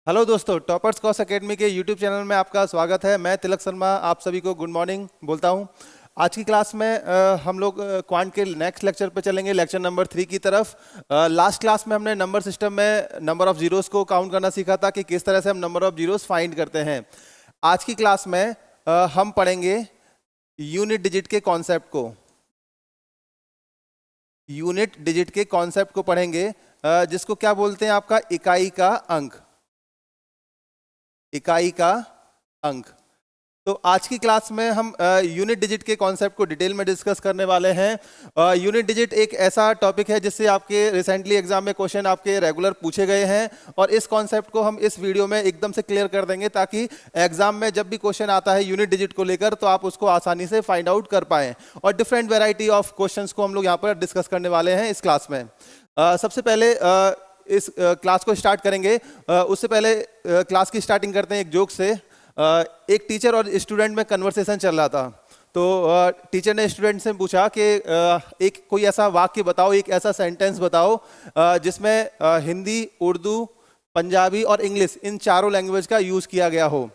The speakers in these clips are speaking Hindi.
हेलो दोस्तों, टॉपर्स कॉस एकेडमी के यूट्यूब चैनल में आपका स्वागत है। मैं तिलक शर्मा आप सभी को गुड मॉर्निंग बोलता हूं। आज की क्लास में हम लोग क्वांट के नेक्स्ट लेक्चर पे चलेंगे, लेक्चर नंबर 3 की तरफ। लास्ट क्लास में हमने नंबर सिस्टम में नंबर ऑफ जीरोस को काउंट करना सीखा था कि किस तरह से हम नंबर ऑफ जीरोस फाइंड करते हैं। आज की क्लास में हम पढ़ेंगे यूनिट डिजिट के कॉन्सेप्ट को। यूनिट डिजिट के कॉन्सेप्ट को पढ़ेंगे, जिसको क्या बोलते हैं, आपका इकाई का अंक। इकाई का अंक। तो आज की क्लास में हम यूनिट डिजिट के कॉन्सेप्ट को डिटेल में डिस्कस करने वाले हैं। यूनिट डिजिट एक ऐसा टॉपिक है जिससे आपके रिसेंटली एग्जाम में क्वेश्चन आपके रेगुलर पूछे गए हैं, और इस कॉन्सेप्ट को हम इस वीडियो में एकदम से क्लियर कर देंगे ताकि एग्जाम में जब भी क्वेश्चन आता है यूनिट डिजिट को लेकर तो आप उसको आसानी से फाइंड आउट कर पाएं। और डिफरेंट वेराइटी ऑफ क्वेश्चन को हम लोग यहाँ पर डिस्कस करने वाले हैं इस क्लास में। सबसे पहले इस क्लास को स्टार्ट करेंगे, उससे पहले क्लास की स्टार्टिंग करते हैं एक जोक से। एक टीचर और स्टूडेंट में कन्वर्सेशन चल रहा था। तो टीचर ने स्टूडेंट से पूछा कि एक कोई ऐसा वाक्य बताओ, एक ऐसा सेंटेंस बताओ जिसमें हिंदी, उर्दू, पंजाबी और इंग्लिश इन चारों लैंग्वेज का यूज़ किया गया हो।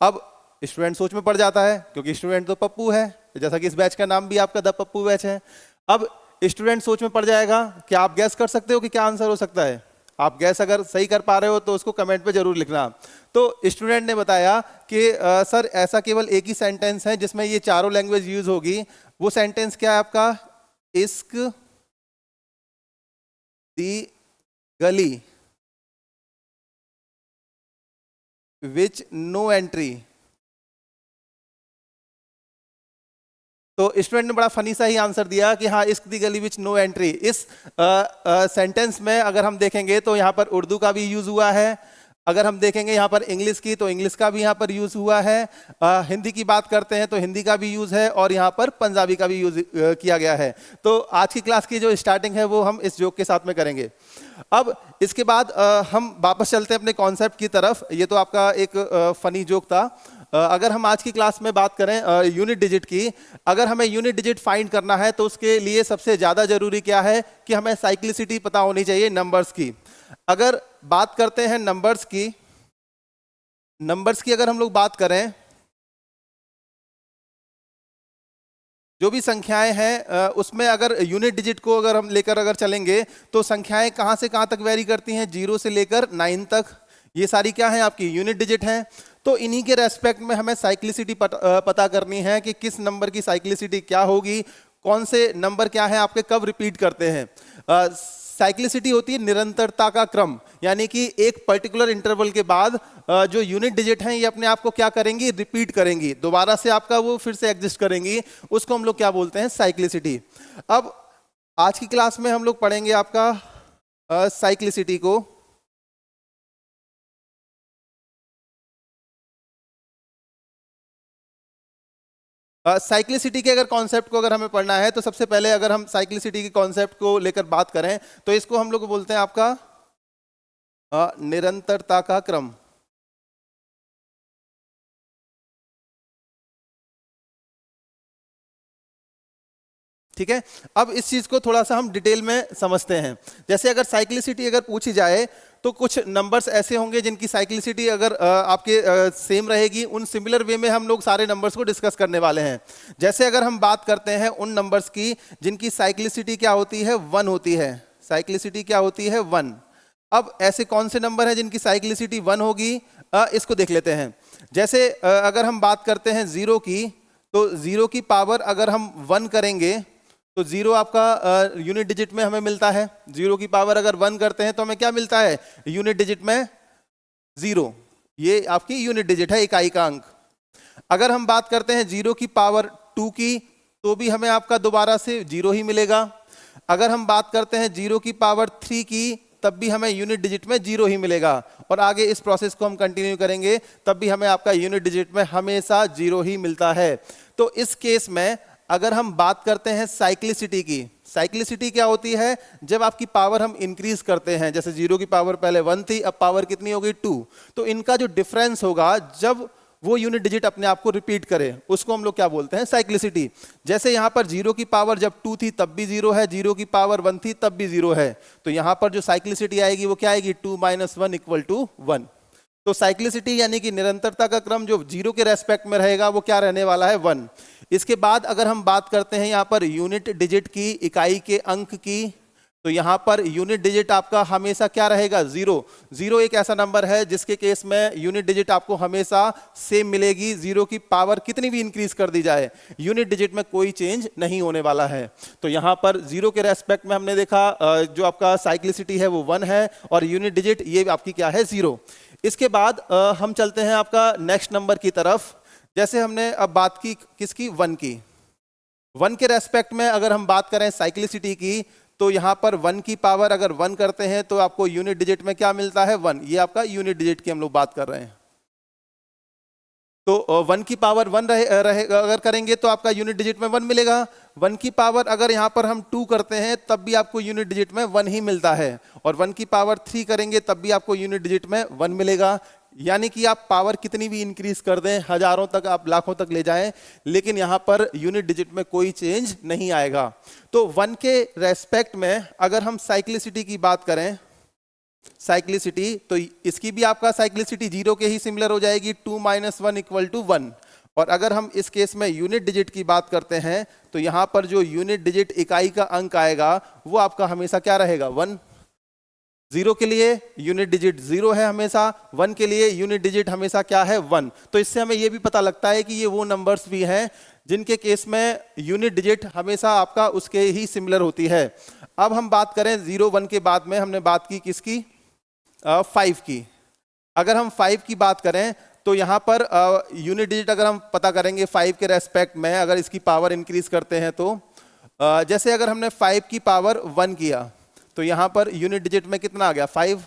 अब स्टूडेंट सोच में पड़ जाता है, क्योंकि स्टूडेंट तो पप्पू है, जैसा कि इस बैच का नाम भी आपका द पप्पू बैच है। अब स्टूडेंट सोच में पड़ जाएगा। क्या आप गैस कर सकते हो कि क्या आंसर हो सकता है? आप गैस अगर सही कर पा रहे हो तो उसको कमेंट पे जरूर लिखना। तो स्टूडेंट ने बताया कि सर ऐसा केवल एक ही सेंटेंस है जिसमें ये चारों लैंग्वेज यूज होगी। वो सेंटेंस क्या है आपका? इश्क दी गली विच नो एंट्री। तो स्टूडेंट ने बड़ा फनी सा ही आंसर दिया कि हाँ, इश्क दी गली विच नो एंट्री। इस सेंटेंस में अगर हम देखेंगे तो यहाँ पर उर्दू का भी यूज हुआ है। अगर हम देखेंगे यहाँ पर इंग्लिश की तो इंग्लिश का भी यहाँ पर यूज हुआ है। हिंदी की बात करते हैं तो हिंदी का भी यूज है, और यहाँ पर पंजाबी का भी यूज किया गया है। तो आज की क्लास की जो स्टार्टिंग है वो हम इस जोक के साथ में करेंगे। अब इसके बाद हम वापस चलते हैं अपने कॉन्सेप्ट की तरफ। ये तो आपका एक फनी जोक था। अगर हम आज की क्लास में बात करें यूनिट डिजिट की, अगर हमें यूनिट डिजिट फाइंड करना है तो उसके लिए सबसे ज़्यादा जरूरी क्या है कि हमें साइक्लिसिटी पता होनी चाहिए नंबर्स की। अगर बात करते हैं नंबर्स की अगर हम लोग बात करें, जो भी संख्याएं हैं उसमें अगर यूनिट डिजिट को अगर हम लेकर अगर चलेंगे तो संख्याएं कहां से कहां तक वेरी करती हैं? 0 से लेकर 9 तक। ये सारी क्या है? आपकी यूनिट डिजिट हैं। तो इन्हीं के रेस्पेक्ट में हमें साइक्लिसिटी पता करनी है कि किस नंबर की साइक्लिसिटी क्या होगी, कौन से नंबर क्या है आपके कब रिपीट करते हैं। साइक्लिसिटी होती है निरंतरता का क्रम, यानी कि एक पर्टिकुलर इंटरवल के बाद जो यूनिट डिजिट हैं ये अपने आप को क्या करेंगी? रिपीट करेंगी, दोबारा से आपका वो फिर से एग्जिस्ट करेंगी। उसको हम लोग क्या बोलते हैं? साइक्लिसिटी। अब आज की क्लास में हम लोग पढ़ेंगे आपका साइक्लिसिटी को। साइक्लिसिटी के अगर कॉन्सेप्ट को अगर हमें पढ़ना है तो सबसे पहले अगर हम साइक्लिसिटी के कॉन्सेप्ट को लेकर बात करें तो इसको हम लोग बोलते हैं आपका निरंतरता का क्रम। ठीक है, अब इस चीज को थोड़ा सा हम डिटेल में समझते हैं। जैसे अगर साइक्लिसिटी अगर पूछी जाए तो कुछ नंबर्स ऐसे होंगे जिनकी साइक्लिसिटी अगर आपके सेम रहेगी। उन सिमिलर वे में हम लोग सारे नंबर्स को डिस्कस करने वाले हैं। जैसे अगर हम बात करते हैं उन नंबर्स की जिनकी साइक्लिसिटी क्या होती है? 1 होती है। साइक्लिसिटी क्या होती है? 1। अब ऐसे कौन से नंबर हैं जिनकी साइक्लिसिटी 1 होगी? इसको देख लेते हैं। जैसे अगर हम बात करते हैं 0 की, तो 0 की पावर अगर हम 1 करेंगे तो 0 आपका यूनिट डिजिट में हमें मिलता है। 0 की पावर अगर 1 करते हैं तो हमें क्या मिलता है? यूनिट डिजिट में 0। ये आपकी यूनिट डिजिट है, इकाई का अंक। अगर हम बात करते हैं 0 की पावर 2 की तो भी हमें आपका दोबारा से 0 ही मिलेगा। अगर हम बात करते हैं 0 की पावर 3 की तब भी हमें यूनिट डिजिट में 0 ही मिलेगा। और आगे इस प्रोसेस को हम कंटिन्यू करेंगे तब भी हमें आपका यूनिट डिजिट में हमेशा 0 ही मिलता है। तो इस केस में अगर हम बात करते हैं साइक्लिसिटी की, साइक्लिसिटी क्या होती है? जब आपकी पावर हम इंक्रीज करते हैं, जैसे 0 की पावर पहले 1 थी, अब पावर कितनी हो गई? 2। तो इनका जो डिफरेंस होगा जब वो यूनिट डिजिट अपने आप को रिपीट करे उसको हम लोग क्या बोलते हैं? साइक्लिसिटी। जैसे यहाँ पर 0 की पावर जब 2 थी तब भी 0 है, 0 की पावर 1 थी तब भी 0 है। तो यहाँ पर जो साइक्लिसिटी आएगी वो क्या आएगी? 2 - 1 = 1। तो साइक्लिसिटी यानी कि निरंतरता का क्रम जो जीरो के रेस्पेक्ट में रहेगा वो क्या रहने वाला है, 1। इसके बाद अगर हम बात करते हैं यहाँ पर यूनिट डिजिट की, इकाई के अंक की, तो यहाँ पर यूनिट डिजिट आपका हमेशा क्या रहेगा, 0। 0 एक ऐसा नंबर है जिसके केस में यूनिट डिजिट आपको हमेशा सेम मिलेगी। 0 की पावर कितनी भी इंक्रीज कर दी जाए, यूनिट डिजिट में कोई चेंज नहीं होने वाला है। तो यहाँ पर 0 के रेस्पेक्ट में हमने देखा जो आपका साइक्लिसिटी है वो 1 है, और यूनिट डिजिट ये आपकी क्या है, 0। इसके बाद हम चलते हैं आपका नेक्स्ट नंबर की तरफ। जैसे हमने अब बात की किसकी, 1 की। 1 के रेस्पेक्ट में अगर हम बात करें साइक्लिसिटी की, तो यहां पर 1 की पावर अगर 1 करते हैं तो आपको यूनिट डिजिट में क्या मिलता है, 1। ये आपका यूनिट डिजिट की हम लोग बात कर रहे हैं। तो 1 की पावर 1 रहेगा अगर करेंगे तो आपका यूनिट डिजिट में 1 मिलेगा। 1 की पावर अगर यहां पर हम 2 करते हैं तब भी आपको यूनिट डिजिट में 1 ही मिलता है, और 1 की पावर 3 करेंगे तब भी आपको यूनिट डिजिट में 1 मिलेगा। यानी कि आप पावर कितनी भी इंक्रीज कर दें, हजारों तक आप लाखों तक ले जाएं, लेकिन यहां पर यूनिट डिजिट में कोई चेंज नहीं आएगा। तो 1 के रेस्पेक्ट में अगर हम साइक्लिसिटी की बात करें, साइक्लिसिटी, तो इसकी भी आपका साइक्लिसिटी 0 के ही सिमिलर हो जाएगी, 2 - 1 = 1। और अगर हम इस केस में यूनिट डिजिट की बात करते हैं तो यहां पर जो यूनिट डिजिट इकाई का अंक आएगा वो आपका हमेशा क्या रहेगा, 1। 0 के लिए यूनिट डिजिट 0 है हमेशा, 1 के लिए यूनिट डिजिट हमेशा क्या है, 1। तो इससे हमें यह भी पता लगता है कि ये वो नंबर्स भी हैं जिनके केस में यूनिट डिजिट हमेशा आपका उसके ही सिमिलर होती है। अब हम बात करें 0, 1 के बाद में हमने बात की किसकी, 5 की। अगर हम 5 की बात करें तो यहाँ पर यूनिट डिजिट अगर हम पता करेंगे 5 के रेस्पेक्ट में, अगर इसकी पावर इंक्रीज करते हैं तो जैसे अगर हमने 5 की पावर 1 किया तो यहाँ पर यूनिट डिजिट में कितना आ गया, 5।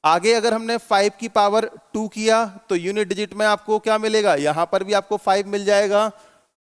आगे अगर हमने 5 की पावर 2 किया तो यूनिट डिजिट में आपको क्या मिलेगा, यहाँ पर भी आपको 5 मिल जाएगा।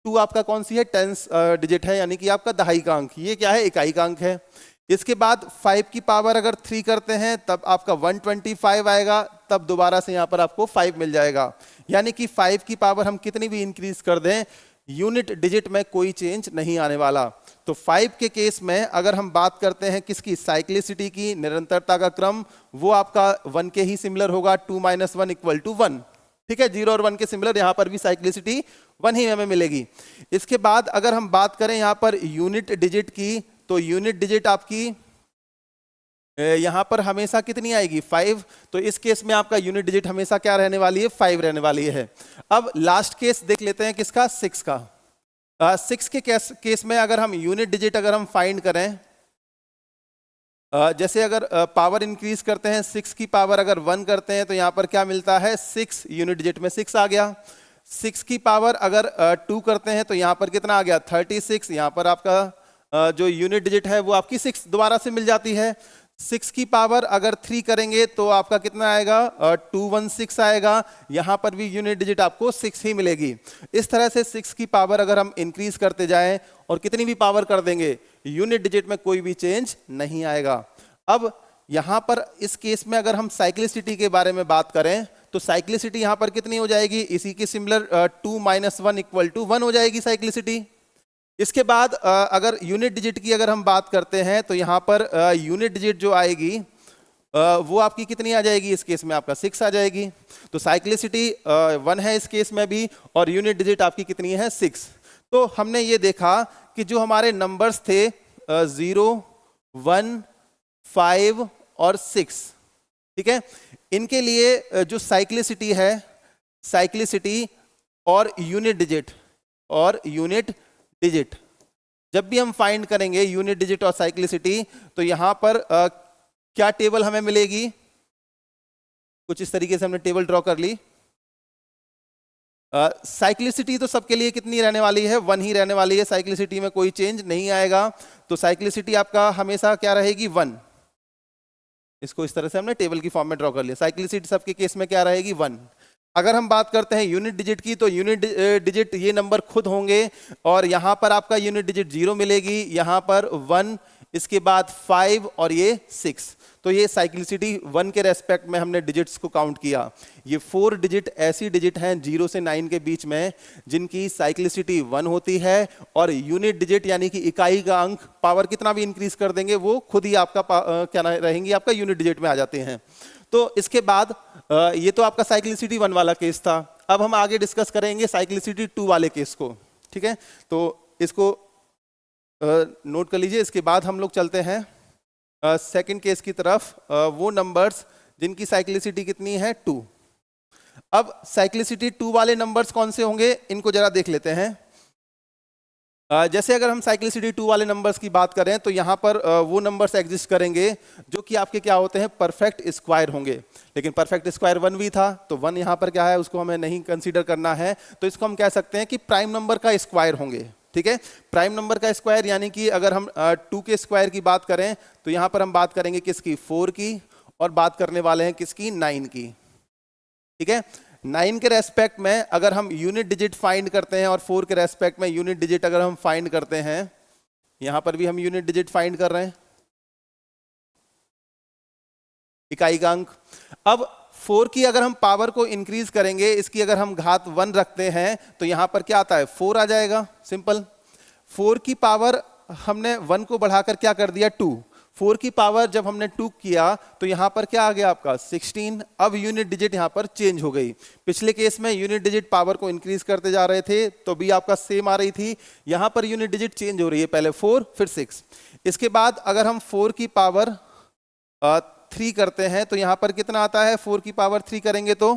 2 आपका कौन सी है, टेंस डिजिट है, यानी कि आपका दहाई का अंक, ये क्या है, इकाई का अंक है। इसके बाद 5 की पावर अगर 3 करते हैं तब आपका 125 आएगा, तब दोबारा से यहाँ पर आपको 5 मिल जाएगा। यानी कि 5 की पावर हम कितनी भी इंक्रीज कर दें, यूनिट डिजिट में कोई चेंज नहीं आने वाला। तो 5 के केस में अगर हम बात करते हैं किसकी, साइक्लिसिटी की, निरंतरता का क्रम, वो आपका 1 के ही सिमिलर होगा, 2 - 1 = 1। ठीक है, 0 और 1 के सिमिलर, यहां पर भी साइक्लिसिटी 1 ही हमें मिलेगी। इसके बाद अगर हम बात करें यहां पर यूनिट डिजिट की, तो यूनिट डिजिट आपकी यहां पर हमेशा कितनी आएगी, 5। तो इस केस में आपका यूनिट डिजिट हमेशा क्या रहने वाली है, 5 रहने वाली है। अब लास्ट केस देख लेते हैं किसका, 6 का। 6 के केस में अगर हम यूनिट डिजिट अगर हम फाइंड करें, जैसे अगर पावर इंक्रीज करते हैं, 6 की पावर अगर 1 करते हैं तो यहाँ पर क्या मिलता है, 6। यूनिट डिजिट में 6 आ गया। 6 की पावर अगर 2 करते हैं तो यहाँ पर कितना आ गया, 36। यहाँ पर आपका जो यूनिट डिजिट है वो आपकी 6 दोबारा से मिल जाती है। 6 की पावर अगर 3 करेंगे तो आपका कितना आएगा, 216 आएगा। यहां पर भी यूनिट डिजिट आपको 6 ही मिलेगी। इस तरह से 6 की पावर अगर हम इंक्रीज करते जाएं और कितनी भी पावर कर देंगे, यूनिट डिजिट में कोई भी चेंज नहीं आएगा। अब यहां पर इस केस में अगर हम साइक्लिसिटी के बारे में बात करें तो साइक्लिसिटी यहां पर कितनी हो जाएगी, इसी के सिमिलर 2 - 1 = 1 हो जाएगी साइक्लिसिटी। इसके बाद अगर यूनिट डिजिट की अगर हम बात करते हैं तो यहाँ पर यूनिट डिजिट जो आएगी वो आपकी कितनी आ जाएगी, इस केस में आपका 6 आ जाएगी। तो साइक्लिसिटी 1 है इस केस में भी, और यूनिट डिजिट आपकी कितनी है, 6। तो हमने ये देखा कि जो हमारे नंबर्स थे 0, 1, 5 और 6, ठीक है, इनके लिए जो साइक्लिसिटी है, साइक्लिसिटी और यूनिट डिजिट जब भी हम फाइंड करेंगे यूनिट डिजिट और साइक्लिसिटी, तो यहां पर क्या टेबल हमें मिलेगी, कुछ इस तरीके से हमने टेबल ड्रॉ कर ली। साइक्लिसिटी तो सबके लिए कितनी रहने वाली है, 1 ही रहने वाली है, साइक्लिसिटी में कोई चेंज नहीं आएगा। तो साइक्लिसिटी आपका हमेशा क्या रहेगी, 1। इसको इस तरह से हमने टेबल की फॉर्म में ड्रॉ कर लिया। साइक्लिसिटी सबके केस में क्या रहेगी, 1। अगर हम बात करते हैं यूनिट डिजिट की, तो यूनिट डिजिट ये नंबर खुद होंगे, और यहां पर आपका यूनिट डिजिट 0 मिलेगी, यहां पर 1, इसके बाद 5 और ये 6। तो ये साइक्लिसिटी 1 के रेस्पेक्ट में हमने डिजिट्स को काउंट किया। ये 4 डिजिट ऐसी डिजिट हैं 0 से 9 के बीच में जिनकी साइक्लिसिटी 1 होती है, और यूनिट डिजिट यानी कि इकाई का अंक, पावर कितना भी इंक्रीज कर देंगे वो खुद ही आपका क्या रहेंगी, आपका यूनिट डिजिट में आ जाते हैं। तो इसके बाद ये तो आपका साइक्लिसिटी 1 वाला केस था। अब हम आगे डिस्कस करेंगे साइक्लिसिटी 2 वाले केस को, ठीक है। तो इसको नोट कर लीजिए। इसके बाद हम लोग चलते हैं सेकंड केस की तरफ, वो नंबर्स जिनकी साइक्लिसिटी कितनी है 2। अब साइक्लिसिटी 2 वाले नंबर्स कौन से होंगे, इनको जरा देख लेते हैं। जैसे अगर हम साइक्लिसिटी 2 वाले नंबर्स की बात करें तो यहाँ पर वो नंबर्स एग्जिस्ट करेंगे जो कि आपके क्या होते हैं, परफेक्ट स्क्वायर होंगे। लेकिन परफेक्ट स्क्वायर 1 भी था, तो 1 यहाँ पर क्या है, उसको हमें नहीं कंसीडर करना है। तो इसको हम कह सकते हैं कि प्राइम नंबर का स्क्वायर होंगे, ठीक है। प्राइम नंबर का स्क्वायर यानी कि अगर हम 2 के स्क्वायर की बात करें तो यहाँ पर हम बात करेंगे किसकी, 4 की, और बात करने वाले हैं किसकी, 9 की, ठीक है। 9 के रेस्पेक्ट में अगर हम यूनिट डिजिट फाइंड करते हैं और 4 के रेस्पेक्ट में यूनिट डिजिट अगर हम फाइंड करते हैं, यहां पर भी हम यूनिट डिजिट फाइंड कर रहे हैं, इकाई का अंक। अब 4 की अगर हम पावर को इंक्रीज करेंगे, इसकी अगर हम घात 1 रखते हैं तो यहां पर क्या आता है, 4 आ जाएगा, सिंपल। 4 की पावर हमने 1 को बढ़ाकर क्या कर दिया, 2। 4 की पावर जब हमने 2 किया तो यहां पर क्या आ गया आपका 16। अब यूनिट डिजिट यहां पर चेंज हो गई। पिछले केस में यूनिट डिजिट पावर को इंक्रीज करते जा रहे थे तो भी आपका सेम आ रही थी, यहां पर यूनिट डिजिट चेंज हो रही है, पहले 4 फिर 6। इसके बाद अगर हम 4 की पावर 3 करते हैं तो यहां पर कितना आता है, 4 की पावर 3 करेंगे तो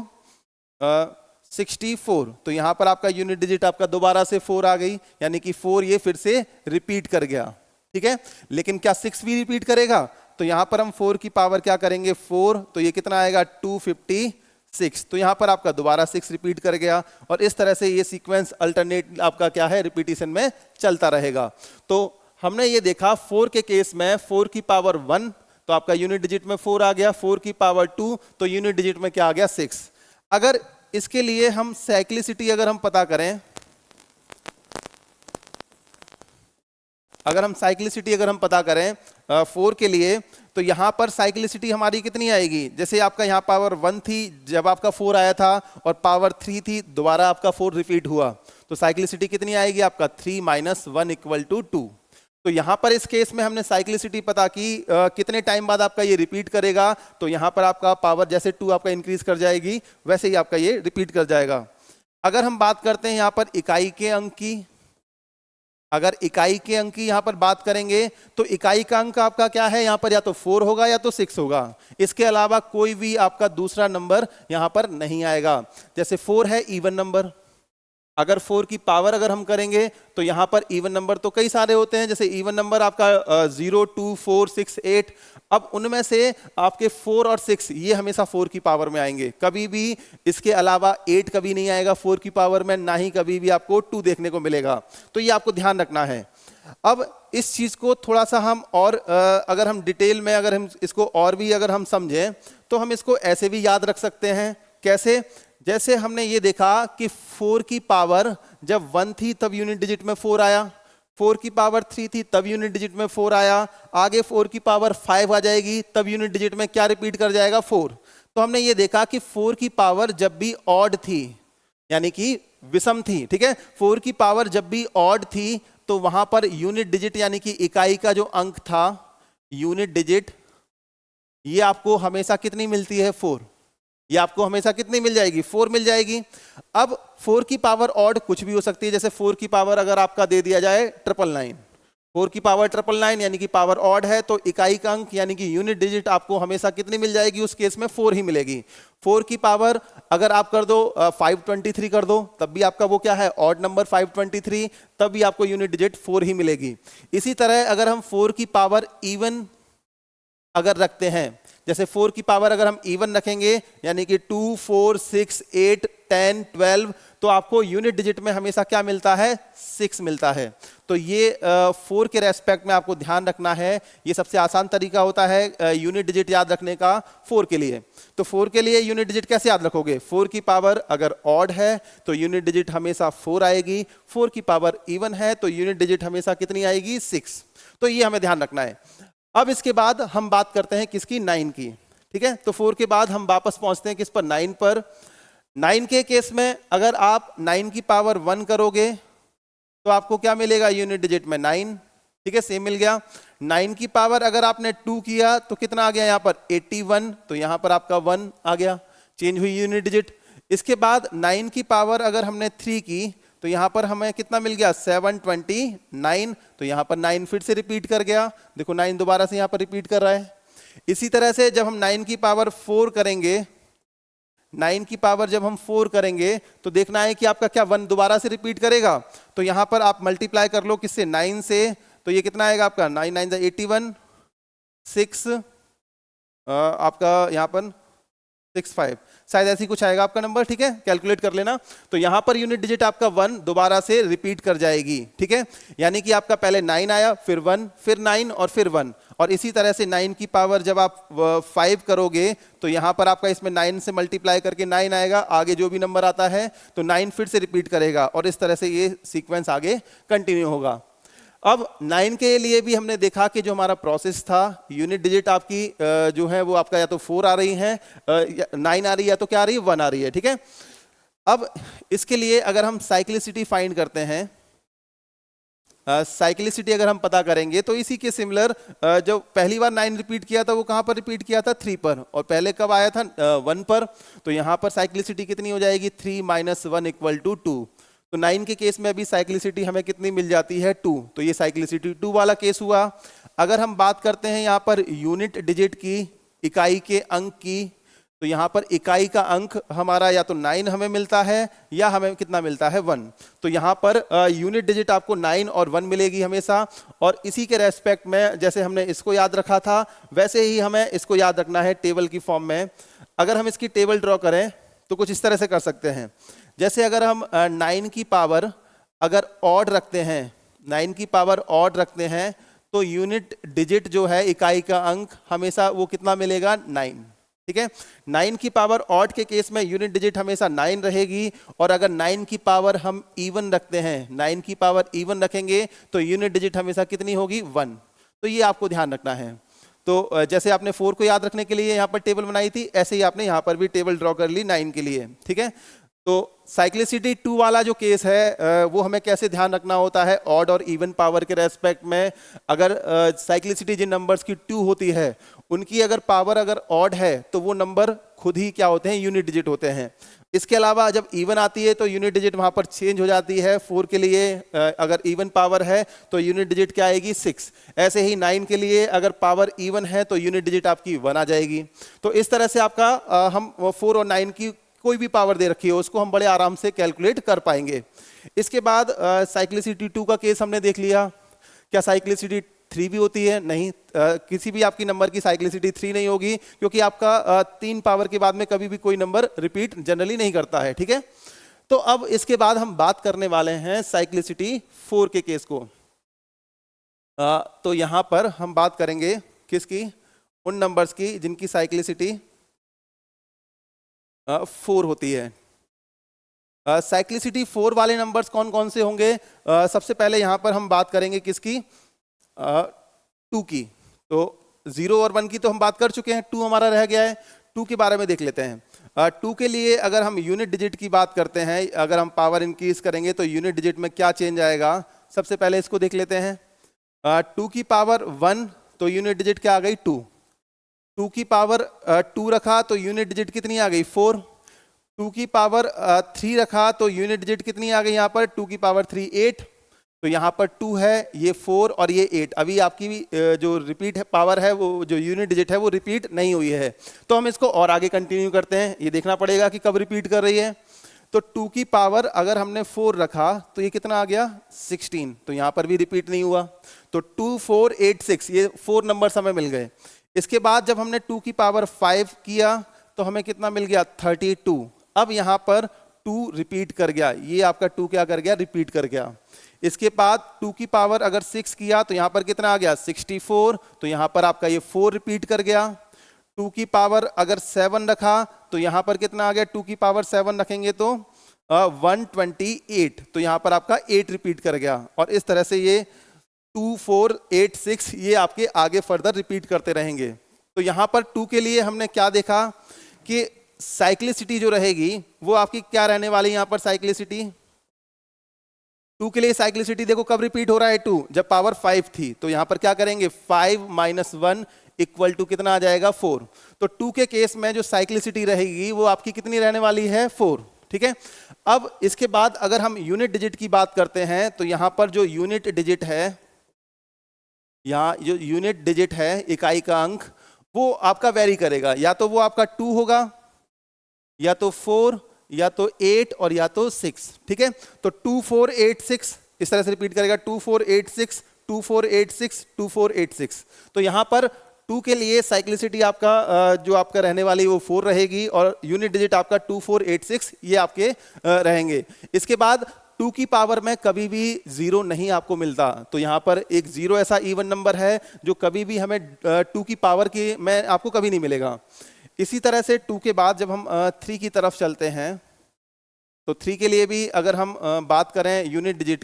64। तो यहां पर आपका यूनिट डिजिट आपका दोबारा से 4 आ गई, यानी कि 4 ये फिर से रिपीट कर गया, ठीक है। लेकिन क्या 6 भी रिपीट करेगा, तो यहां पर हम 4 की पावर क्या करेंगे, 4, तो ये कितना आएगा 256। तो यहां पर आपका दोबारा 6 रिपीट कर गया, और इस तरह से ये सीक्वेंस अल्टरनेट आपका क्या है, रिपीटिशन में चलता रहेगा। तो हमने ये देखा 4 के केस में 4 की पावर 1 तो आपका यूनिट डिजिट में 4 आ गया, 4 की पावर 2 तो यूनिट डिजिट में क्या आ गया, 6। अगर इसके लिए हम साइक्लिसिटी अगर हम पता करें, अगर हम साइक्लिसिटी अगर हम पता करें 4 के लिए, तो यहां पर साइक्लिसिटी हमारी कितनी आएगी, जैसे आपका यहां पावर 1 थी जब आपका 4 आया था, और पावर 3 थी, दोबारा आपका 4 रिपीट हुआ, तो साइक्लिसिटी कितनी आएगी आपका 3 - 1 = 2। तो यहां पर इस केस में हमने साइक्लिसिटी पता की, कितने टाइम बाद आपका ये रिपीट करेगा, तो यहां पर आपका पावर जैसे 2 आपका इंक्रीज कर जाएगी वैसे ही आपका ये रिपीट कर जाएगा। अगर हम बात करते हैं यहां पर इकाई के अंक की, अगर इकाई के अंक की यहां पर बात करेंगे तो इकाई का अंक आपका क्या है, यहां पर या तो 4 होगा या तो 6 होगा, इसके अलावा कोई भी आपका दूसरा नंबर यहां पर नहीं आएगा। जैसे 4 है इवन नंबर, अगर 4 की पावर अगर हम करेंगे तो यहां पर इवन नंबर तो कई सारे होते हैं, जैसे इवन नंबर आपका 0, 2, 4, 6, 8। अब उनमें से आपके 4 और 6 ये हमेशा 4 की पावर में आएंगे, कभी भी इसके अलावा 8 कभी नहीं आएगा 4 की पावर में, ना ही कभी भी आपको 2 देखने को मिलेगा। तो ये आपको ध्यान रखना है। अब इस चीज को थोड़ा सा हम और अगर हम डिटेल में अगर हम इसको और भी अगर हम समझें तो हम इसको ऐसे भी याद रख सकते हैं। कैसे, जैसे हमने ये देखा कि 4 की पावर जब 1 थी तब यूनिट डिजिट में 4 आया, 4 की पावर 3 थी तब यूनिट डिजिट में 4 आया, आगे 4 की पावर 5 आ जाएगी तब यूनिट डिजिट में क्या रिपीट कर जाएगा, 4। तो हमने ये देखा कि 4 की पावर जब भी ऑड थी यानी कि विषम थी, ठीक है, 4 की पावर जब भी ऑड थी तो वहां पर यूनिट डिजिट यानी कि इकाई का जो अंक था, यूनिट डिजिट, ये आपको हमेशा कितनी मिलती है, 4। ये आपको हमेशा कितनी मिल जाएगी, 4 मिल जाएगी। अब 4 की पावर ऑड कुछ भी हो सकती है, जैसे 4 की पावर अगर आपका दे दिया जाए 999, 4 की पावर 999 यानी कि पावर ऑड है, तो इकाई का अंक यानी कि यूनिट डिजिट आपको हमेशा कितनी मिल जाएगी, उस केस में 4 ही मिलेगी। 4 की पावर अगर आप कर दो 523 कर दो, तब भी आपका वो क्या है, ऑड नंबर 523, तब भी आपको यूनिट डिजिट 4 ही मिलेगी। इसी तरह अगर हम 4 की पावर इवन अगर रखते हैं, जैसे 4 की पावर अगर हम इवन रखेंगे यानी कि 2, 4, 6, 8, 10, 12, तो आपको यूनिट डिजिट में हमेशा क्या मिलता है, 6 मिलता है। तो ये 4 के रेस्पेक्ट में आपको ध्यान रखना है। ये सबसे आसान तरीका होता है यूनिट डिजिट याद रखने का 4 के लिए। तो 4 के लिए यूनिट डिजिट कैसे याद रखोगे, 4 की पावर अगर ऑड है तो यूनिट डिजिट हमेशा 4 आएगी, 4 की पावर इवन है तो यूनिट डिजिट हमेशा कितनी आएगी, 6। तो ये हमें ध्यान रखना है। अब इसके बाद हम बात करते हैं किसकी, 9 की, ठीक है। तो 4 के बाद हम वापस पहुंचते हैं किस पर, 9 पर। 9 के केस में अगर आप 9 की पावर 1 करोगे तो आपको क्या मिलेगा, यूनिट डिजिट में 9, ठीक है, सेम मिल गया। 9 की पावर अगर आपने 2 किया तो कितना आ गया यहाँ पर 81, तो यहाँ पर आपका 1 आ गया, चेंज हुई यूनिट डिजिट। इसके बाद 9 की पावर अगर हमने 3 की तो यहाँ पर हमें कितना मिल गया 729, तो यहाँ पर 9 फिर से रिपीट कर गया, देखो 9 दोबारा से यहाँ पर रिपीट कर रहा है। इसी तरह से जब हम 9 की पावर 4 करेंगे, 9 की पावर जब हम 4 करेंगे तो देखना है कि आपका क्या 1 दोबारा से रिपीट करेगा, तो यहाँ पर आप मल्टीप्लाई कर लो किससे 9 से, तो ये कितना आएगा आपका 9 9 81, 6 आपका यहाँ पर 65, शायद ऐसी कुछ आएगा आपका नंबर, ठीक है, कैलकुलेट कर लेना। तो यहाँ पर यूनिट डिजिट आपका 1 दोबारा से रिपीट कर जाएगी, ठीक है, यानी कि आपका पहले 9 आया, फिर 1, फिर 9 और फिर 1, और इसी तरह से 9 की पावर जब आप 5 करोगे तो यहाँ पर आपका इसमें 9 से मल्टीप्लाई करके 9 आएगा, आगे जो भी नंबर आता है तो 9 फिर से रिपीट करेगा, और इस तरह से ये सीक्वेंस आगे कंटिन्यू होगा। अब 9 के लिए भी हमने देखा कि जो हमारा प्रोसेस था, यूनिट डिजिट आपकी जो है वो आपका या तो 4 आ रही है, 9 आ रही है, या तो क्या आ रही है 1 आ रही है, ठीक है। अब इसके लिए अगर हम साइक्लिसिटी फाइंड करते हैं, साइक्लिसिटी अगर हम पता करेंगे तो इसी के सिमिलर जो पहली बार 9 रिपीट किया था वो कहां पर रिपीट किया था 3 पर, और पहले कब आया था 1 पर, तो यहां पर साइक्लिसिटी कितनी हो जाएगी 3 - 1 = 2। तो 9 के केस में अभी साइक्लिसिटी हमें कितनी मिल जाती है 2, तो ये साइक्लिसिटी 2 वाला केस हुआ। अगर हम बात करते हैं यहाँ पर यूनिट डिजिट की, इकाई के अंक की, तो यहाँ पर इकाई का अंक हमारा या तो 9 हमें मिलता है या हमें कितना मिलता है 1, तो यहाँ पर यूनिट डिजिट आपको 9 और 1 मिलेगी हमेशा। और इसी के रेस्पेक्ट में जैसे हमने इसको याद रखा था वैसे ही हमें इसको याद रखना है टेबल की फॉर्म में। अगर हम इसकी टेबल ड्रॉ करें तो कुछ इस तरह से कर सकते हैं, जैसे अगर हम 9 की पावर अगर ऑड रखते हैं, 9 की पावर ऑड रखते हैं तो यूनिट डिजिट जो है इकाई का अंक हमेशा वो कितना मिलेगा 9, ठीक है। 9 की पावर ऑड के केस में यूनिट डिजिट हमेशा 9 रहेगी, और अगर 9 की पावर हम इवन रखते हैं, 9 की पावर इवन रखेंगे तो यूनिट डिजिट हमेशा कितनी होगी 1, तो ये आपको ध्यान रखना है। तो जैसे आपने 4 को याद रखने के लिए यहाँ पर टेबल बनाई थी, ऐसे ही आपने यहाँ पर भी टेबल ड्रॉ कर ली 9 के लिए, ठीक है। तो साइक्लिसिटी 2 वाला जो केस है वो हमें कैसे ध्यान रखना होता है ऑड और इवन पावर के रेस्पेक्ट में। अगर साइक्लिसिटी जिन नंबर्स की 2 होती है उनकी अगर पावर अगर ऑड है तो वो नंबर खुद ही क्या होते हैं यूनिट डिजिट होते हैं। इसके अलावा जब इवन आती है तो यूनिट डिजिट वहां पर चेंज हो जाती है। 4 के लिए अगर इवन पावर है तो यूनिट डिजिट क्या आएगी 6। ऐसे ही 9 के लिए अगर पावर इवन है तो यूनिट डिजिट आपकी 1 आ जाएगी। तो इस तरह से आपका हम 4 और 9 की कोई भी पावर दे रखी है उसको हम बड़े आराम से कैलकुलेट कर पाएंगे। इसके बाद साइक्लिसिटी 2 का केस हमने देख लिया। क्या साइक्लिसिटी 3 भी होती है? नहीं, किसी भी आपकी नंबर की साइक्लिसिटी 3 नहीं होगी, क्योंकि आपका 3 पावर के बाद में कभी भी कोई नंबर रिपीट जनरली नहीं करता है, ठीक है। तो अब इसके बाद हम बात करने वाले हैं साइक्लिसिटी 4 के केस को। तो यहां पर हम बात करेंगे किसकी? उन नंबर्स की जिनकी साइक्लिसिटी 4 होती है। साइक्लिसिटी 4 वाले नंबर्स कौन कौन से होंगे? सबसे पहले यहां पर हम बात करेंगे किसकी? 2 की। तो 0 और 1 की तो हम बात कर चुके हैं, 2 हमारा रह गया है। 2 के बारे में देख लेते हैं। 2 के लिए अगर हम यूनिट डिजिट की बात करते हैं, अगर हम पावर इंक्रीज करेंगे तो यूनिट डिजिट में क्या चेंज आएगा, सबसे पहले इसको देख लेते हैं। 2 की पावर 1 तो यूनिट डिजिट क्या आ गई 2। 2 की पावर 2 रखा तो यूनिट डिजिट कितनी आ गई 4। 2 की पावर 3 रखा तो यूनिट डिजिट कितनी आ गई यहाँ पर 2 की पावर 3 8। तो यहाँ पर 2 है, ये 4 और ये 8। अभी आपकी जो रिपीट है पावर है, वो जो यूनिट डिजिट है वो रिपीट नहीं हुई है। तो हम इसको और आगे कंटिन्यू करते हैं। ये देखना पड़ेगा कि कब रिपीट कर रही है। तो 2 की पावर अगर हमने 4 रखा तो ये कितना आ गया 16। तो यहाँ पर भी रिपीट नहीं हुआ। तो 2 4 8 6 ये 4 नंबर हमें मिल गए। इसके बाद जब हमने 2 की पावर 5 किया तो हमें कितना मिल गया 32। अब यहाँ पर 2 रिपीट कर गया, ये आपका 2 क्या कर गया रिपीट कर गया। इसके बाद 2 की पावर अगर 6 किया तो यहाँ पर कितना आ गया 64। तो यहाँ पर आपका ये 4 रिपीट कर गया। 2 की पावर अगर 7 रखा तो यहाँ पर कितना आ गया 2 की पावर 7 रखेंगे तो 128। तो यहाँ पर आपका 8 रिपीट कर गया। और इस तरह से ये 2 4 8 6 ये आपके आगे फर्दर रिपीट करते रहेंगे। तो यहाँ पर 2 के लिए हमने क्या देखा कि साइक्लिसिटी जो रहेगी वो आपकी क्या रहने वाली, यहाँ पर साइक्लिसिटी 2 के लिए साइक्लिसिटी देखो कब रिपीट हो रहा है 2, जब पावर 5 थी। तो यहां पर क्या करेंगे 5 - 1 इक्वल टू कितना आ जाएगा 4। तो 2 के केस में जो साइक्लिसिटी रहेगी वो आपकी कितनी रहने वाली है 4। ठीक है। अब इसके बाद अगर हम यूनिट डिजिट की बात करते हैं तो यहां पर जो यूनिट डिजिट है, यहाँ जो यूनिट डिजिट है इकाई का अंक, वो आपका वेरी करेगा, या तो वो आपका 2 होगा, या तो 4, या तो 8 और या तो 6। ठीक है। तो 2 4 8 6 इस तरह से रिपीट करेगा, 2 4 8 6 2 4 8 6 2 4 8 6। तो यहां पर 2 के लिए साइक्लिसिटी आपका जो आपका रहने वाली वो 4 रहेगी, और यूनिट डिजिट आपका 2 4 8 6 ये आपके रहेंगे। इसके बाद 2 की पावर में कभी भी 0 नहीं आपको मिलता। तो यहाँ पर एक 0 ऐसा इवन नंबर है जो कभी भी हमें 2 की पावर की में आपको कभी नहीं मिलेगा। इसी तरह से 2 के बाद जब हम 3 की तरफ चलते हैं तो 3 के लिए भी अगर हम बात करें यूनिट डिजिट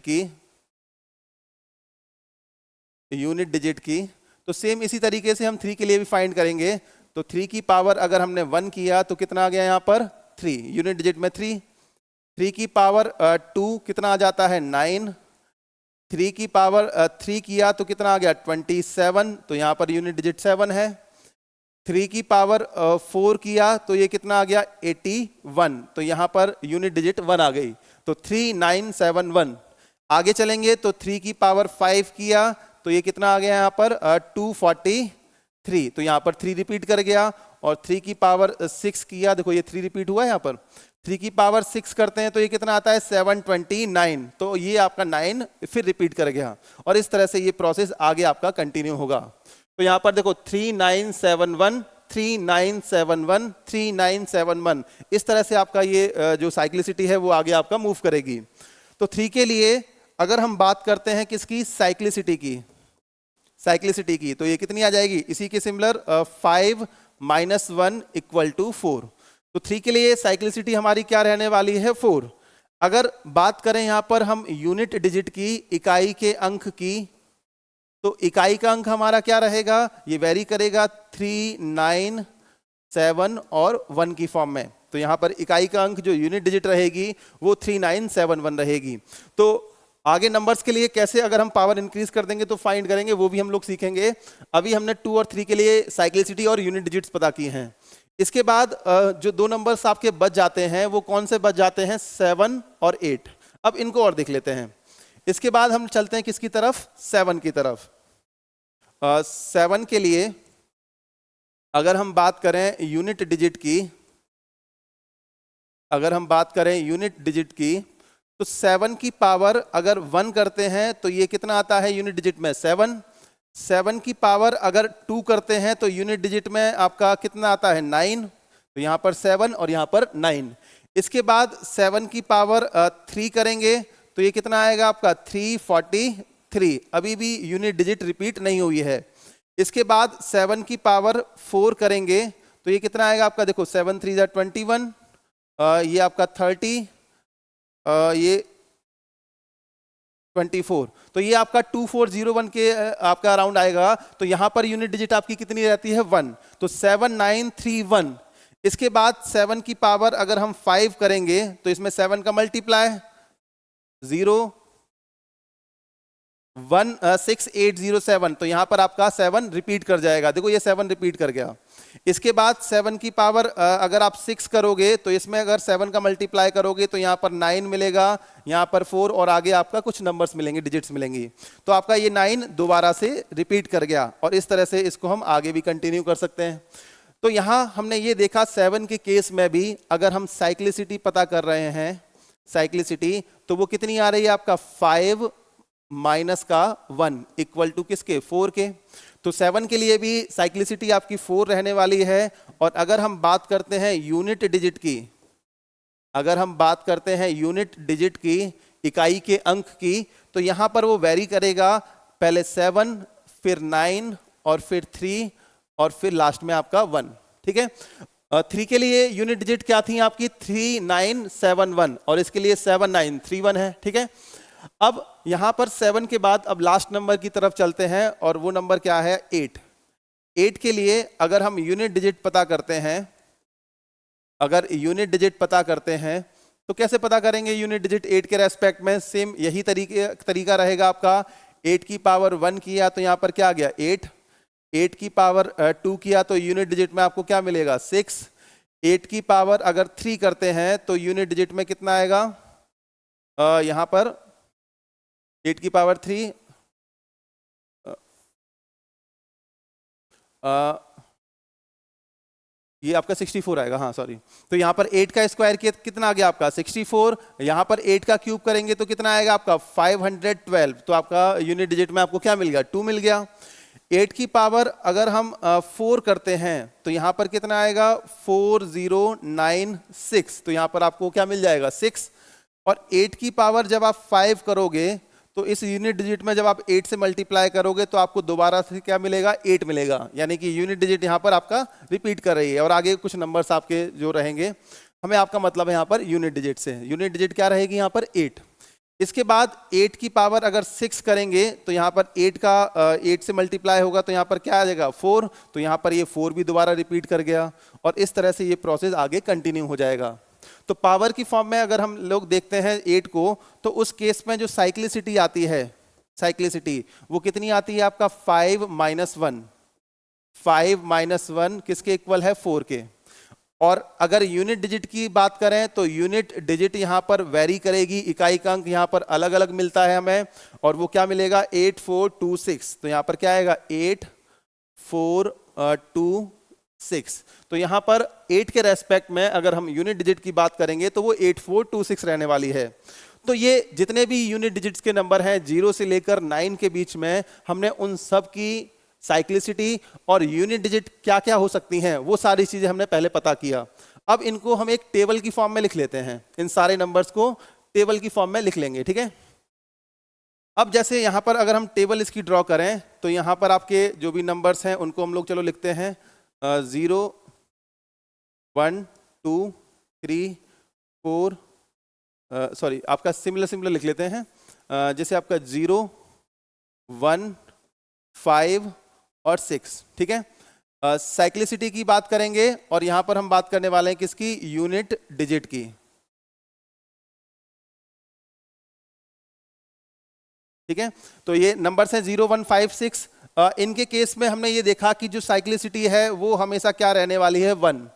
की तो सेम इसी तरीके से हम 3 के लिए भी फाइंड करेंगे। तो 3 की पावर अगर हमने 1 किया तो कितना आ गया यहाँ पर 3, यूनिट डिजिट में 3। 3 की पावर 2 कितना आ जाता है 9। 3 की पावर 3 किया तो कितना आ गया 27, तो यहाँ पर यूनिट डिजिट 7 है। 3 की पावर 4 किया तो ये कितना आ गया 81, तो यहाँ पर यूनिट डिजिट 1 आ गई। तो 3971। आगे चलेंगे तो 3 की पावर 5 किया तो ये कितना आ गया यहाँ पर 243, तो यहाँ पर 3 रिपीट कर गया। और 3 की पावर 6 किया, देखो ये 3 रिपीट हुआ है यहाँ पर। 3 की पावर 6 करते हैं तो ये कितना आता है 729, तो ये आपका 9 फिर रिपीट कर गया। और इस तरह से ये प्रोसेस आगे आपका कंटिन्यू होगा। तो यहाँ पर देखो 3971 3971 3971, इस तरह से आपका ये जो साइक्लिसिटी है वो आगे आपका मूव करेगी। तो 3 के लिए अगर हम बात करते हैं किसकी साइक्लिसिटी की, तो ये कितनी आ जाएगी इसी के सिमिलर 5 - 1 इक्वल टू 4। तो 3 के लिए साइक्लिसिटी हमारी क्या रहने वाली है 4। अगर बात करें यहां पर हम यूनिट डिजिट की, इकाई के अंक की, तो इकाई का अंक हमारा क्या रहेगा, ये वेरी करेगा 3 9 7 और 1 की फॉर्म में। तो यहां पर इकाई का अंक जो यूनिट डिजिट रहेगी वो 3971 रहेगी। तो आगे नंबर्स के लिए कैसे अगर हम पावर इंक्रीज कर देंगे तो फाइंड करेंगे वो भी हम लोग सीखेंगे। अभी हमने 2 और 3 के लिए साइक्लिसिटी और यूनिट डिजिट्स पता किए हैं। इसके बाद जो 2 नंबर्स आपके बच जाते हैं वो कौन से बच जाते हैं 7 और 8। अब इनको और देख लेते हैं। इसके बाद हम चलते हैं किसकी तरफ 7 की तरफ। 7 के लिए अगर हम बात करें यूनिट डिजिट की, तो 7 की पावर अगर 1 करते हैं तो ये कितना आता है यूनिट डिजिट में 7। 7 की पावर अगर 2 करते हैं तो यूनिट डिजिट में आपका कितना आता है 9, तो यहाँ पर 7 और यहाँ पर 9। इसके बाद 7 की पावर 3 करेंगे तो ये कितना आएगा आपका 343, अभी भी यूनिट डिजिट रिपीट नहीं हुई है। इसके बाद 7 की पावर 4 करेंगे तो ये कितना आएगा आपका, देखो 7 3 21, ये आपका 30, ये 24, तो ये आपका 2401 के आपका अराउंड आएगा। तो यहां पर यूनिट डिजिट आपकी कितनी रहती है 1, तो 7931। इसके बाद 7 की पावर अगर हम 5 करेंगे तो इसमें 7 का मल्टीप्लाई 0 16807, तो यहां पर आपका 7 रिपीट कर जाएगा। देखो ये 7 रिपीट कर गया। इसके बाद 7 की पावर अगर आप 6 करोगे तो इसमें अगर 7 का मल्टीप्लाई करोगे तो यहाँ पर 9 मिलेगा, यहाँ पर 4 और आगे आपका कुछ नंबर्स मिलेंगे, डिजिट्स मिलेंगी। तो आपका ये 9 दोबारा से रिपीट कर गया और इस तरह से इसको हम आगे भी कंटिन्यू कर सकते हैं। तो यहाँ हमने ये देखा 7 के केस में भी अगर हम साइक्लिसिटी पता कर रहे हैं, साइक्लिसिटी, तो वो कितनी आ रही है आपका 5 माइनस का 1 इक्वल टू किसके 4 के। तो 7 के लिए भी साइक्लिसिटी आपकी 4 रहने वाली है। और अगर हम बात करते हैं यूनिट डिजिट की, अगर हम बात करते हैं यूनिट डिजिट की, इकाई के अंक की, तो यहां पर वो वेरी करेगा, पहले 7 फिर 9 और फिर 3 और फिर लास्ट में आपका 1। ठीक है। 3 के लिए यूनिट डिजिट क्या थी आपकी 3971 और इसके लिए 7931 है। ठीक है। अब यहां पर 7 के बाद अब लास्ट नंबर की तरफ चलते हैं और वो नंबर क्या है 8। 8 के लिए अगर हम यूनिट डिजिट पता करते हैं, अगर यूनिट डिजिट पता करते हैं तो कैसे पता करेंगे यूनिट डिजिट 8 के रेस्पेक्ट में? सेम यही तरीका रहेगा आपका। 8 की पावर 1 किया तो यहाँ पर क्या आ गया 8, 8 की पावर 2 किया तो यूनिट डिजिट में आपको क्या मिलेगा 6, 8 की पावर अगर 3 करते हैं तो यूनिट डिजिट में कितना आएगा? यहाँ पर 8 की पावर 3 ये आपका 64 आएगा, हाँ सॉरी। तो यहाँ पर 8 का स्क्वायर कितना आ गया आपका 64, यहाँ पर 8 का क्यूब करेंगे तो कितना आएगा आपका 512। तो आपका यूनिट डिजिट में आपको क्या मिल गया 2 मिल गया। 8 की पावर अगर हम 4 करते हैं तो यहाँ पर कितना आएगा 4096, तो यहाँ पर आपको क्या मिल जाएगा 6। और 8 की पावर जब आप 5 करोगे तो इस यूनिट डिजिट में जब आप 8 से मल्टीप्लाई करोगे तो आपको दोबारा से क्या मिलेगा 8 मिलेगा, यानी कि यूनिट डिजिट यहाँ पर आपका रिपीट कर रही है। और आगे कुछ नंबर्स आपके जो रहेंगे, हमें आपका मतलब है यहाँ पर यूनिट डिजिट से। यूनिट डिजिट क्या रहेगी यहाँ पर 8। इसके बाद 8 की पावर अगर 6 करेंगे तो यहाँ पर 8 से मल्टीप्लाई होगा तो यहाँ पर क्या आ जाएगा 4, तो यहाँ पर ये 4 भी दोबारा रिपीट कर गया। और इस तरह से ये प्रोसेस आगे कंटिन्यू हो जाएगा। तो पावर की फॉर्म में अगर हम लोग देखते हैं 8 को, तो उस केस में जो साइक्लिसिटी आती है, साइक्लिसिटी वो कितनी आती है आपका 5 - 1। 5 - 1 किसके इक्वल है 4 के। और अगर यूनिट डिजिट की बात करें तो यूनिट डिजिट यहाँ पर वेरी करेगी, इकाई का अंक यहाँ पर अलग अलग मिलता है हमें, और वो क्या मिलेगा 8426। तो यहाँ पर क्या आएगा 8426। तो यहाँ पर 8 के रेस्पेक्ट में अगर हम यूनिट डिजिट की बात करेंगे तो वो 8426 रहने वाली है। तो ये जितने भी यूनिट डिजिट्स के नंबर हैं 0 से लेकर 9 के बीच में, हमने उन सब की साइक्लिसिटी और यूनिट डिजिट क्या क्या हो सकती हैं वो सारी चीजें हमने पहले पता किया। अब इनको हम एक टेबल की फॉर्म में लिख लेते हैं, इन सारे नंबर्स को टेबल की फॉर्म में लिख लेंगे, ठीक है। अब जैसे यहाँ पर अगर हम टेबल इसकी ड्रॉ करें तो यहाँ पर आपके जो भी नंबर्स हैं उनको हम लोग चलो लिखते हैं 0 1 2 3 4, सॉरी आपका सिमिलर लिख लेते हैं, जैसे आपका 0 1 5 और 6, ठीक है। साइक्लिसिटी की बात करेंगे और यहां पर हम बात करने वाले हैं किसकी, यूनिट डिजिट की, ठीक है। तो ये नंबर्स हैं 0 1 5 6। इनके केस में हमने ये देखा कि जो साइक्लिसिटी है वो हमेशा क्या रहने वाली है 1,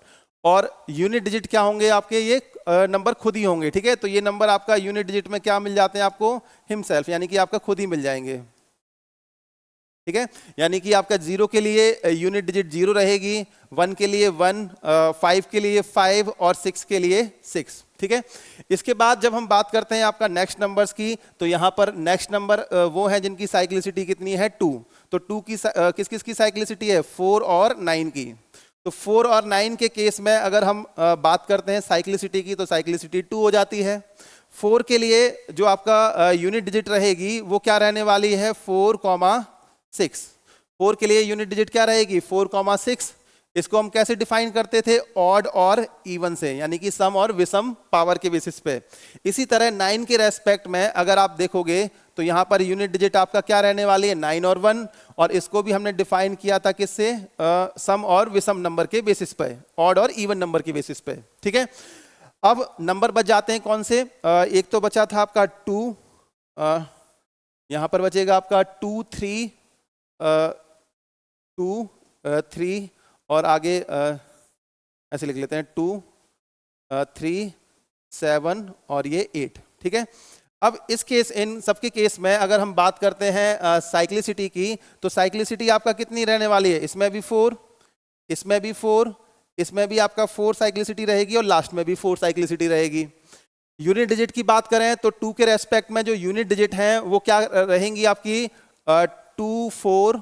और यूनिट डिजिट क्या होंगे आपके, ये नंबर खुद ही होंगे, ठीक है। तो ये नंबर आपका यूनिट डिजिट में क्या मिल जाते हैं आपको, हिमसेल्फ, यानी कि आपका खुद ही मिल जाएंगे, ठीक है। यानी कि आपका 0 के लिए यूनिट डिजिट 0 रहेगी, 1 के लिए 1, 5 के लिए 5 और 6 के लिए 6, ठीक है। इसके बाद जब हम बात करते हैं आपका नेक्स्ट नंबर्स की, तो यहाँ पर नेक्स्ट नंबर वो है जिनकी साइक्लिसिटी कितनी है 2। तो 2 की किस किस की साइक्लिसिटी है 4 और 9 की। तो 4 और 9 के केस में अगर हम बात करते हैं साइक्लिसिटी की, तो साइक्लिसिटी 2 हो जाती है। 4 के लिए जो आपका यूनिट डिजिट रहेगी वो क्या रहने वाली है 4,6। 4 के लिए यूनिट डिजिट क्या रहेगी 4,6। इसको हम कैसे डिफाइन करते थे, ऑड और इवन से, यानी कि सम और विषम पावर के बेसिस पे। इसी तरह 9 के रेस्पेक्ट में अगर आप देखोगे तो यहाँ पर यूनिट डिजिट आपका क्या रहने वाली है 9 और 1, और इसको भी हमने डिफाइन किया था किससे, सम और विषम नंबर के बेसिस पे, ऑड और इवन नंबर के बेसिस पे, ठीक है। अब नंबर बच जाते हैं कौन से, एक तो बचा था आपका 2, यहाँ पर बचेगा आपका 2 3 2 3 और आगे ऐसे लिख लेते हैं 2 3 7 और ये 8, ठीक है। अब इस केस, इन सबके केस में अगर हम बात करते हैं साइक्लिसिटी की, तो साइक्लिसिटी आपका कितनी रहने वाली है, इसमें भी 4, इसमें भी 4, इसमें भी आपका 4 साइक्लिसिटी रहेगी और लास्ट में भी 4 साइक्लिसिटी रहेगी। यूनिट डिजिट की बात करें तो 2 के रेस्पेक्ट में जो यूनिट डिजिट हैं वो क्या रहेंगी आपकी 2 4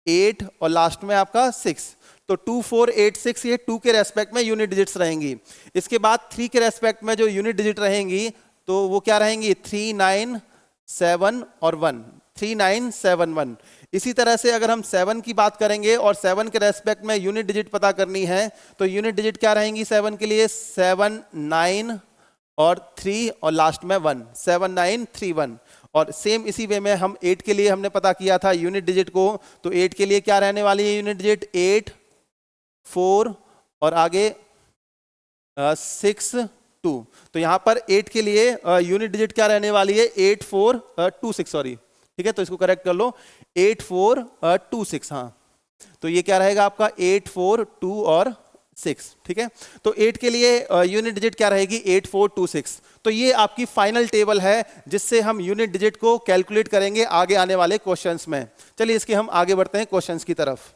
8 और लास्ट में आपका 6। तो 2 4 8 6 ये 2 के रेस्पेक्ट में यूनिट डिजिट्स रहेंगी। इसके बाद 3 के रेस्पेक्ट में जो यूनिट डिजिट रहेंगी तो वो क्या रहेंगी 3 9 7 और 1, 3 9 7 1। इसी तरह से अगर हम 7 की बात करेंगे और 7 के रेस्पेक्ट में यूनिट डिजिट पता करनी है तो यूनिट डिजिट क्या रहेंगी 7 के लिए 7 9 और 3 और लास्ट में 1, 7 9 3 1। और सेम इसी वे में हम 8 के लिए हमने पता किया था यूनिट डिजिट को, तो 8 के लिए क्या रहने वाली है यूनिट डिजिट 8 4 और आगे 6 2। तो यहाँ पर 8 के लिए यूनिट डिजिट क्या रहने वाली है, 8426, सॉरी, ठीक है, तो इसको करेक्ट कर लो, 8426। हाँ, तो ये क्या रहेगा आपका 842 और 6, ठीक है। तो 8 के लिए यूनिट डिजिट क्या रहेगी, 8426। तो ये आपकी फाइनल टेबल है जिससे हम यूनिट डिजिट को कैलकुलेट करेंगे आगे आने वाले क्वेश्चंस में। चलिए इसके हम आगे बढ़ते हैं क्वेश्चंस की तरफ।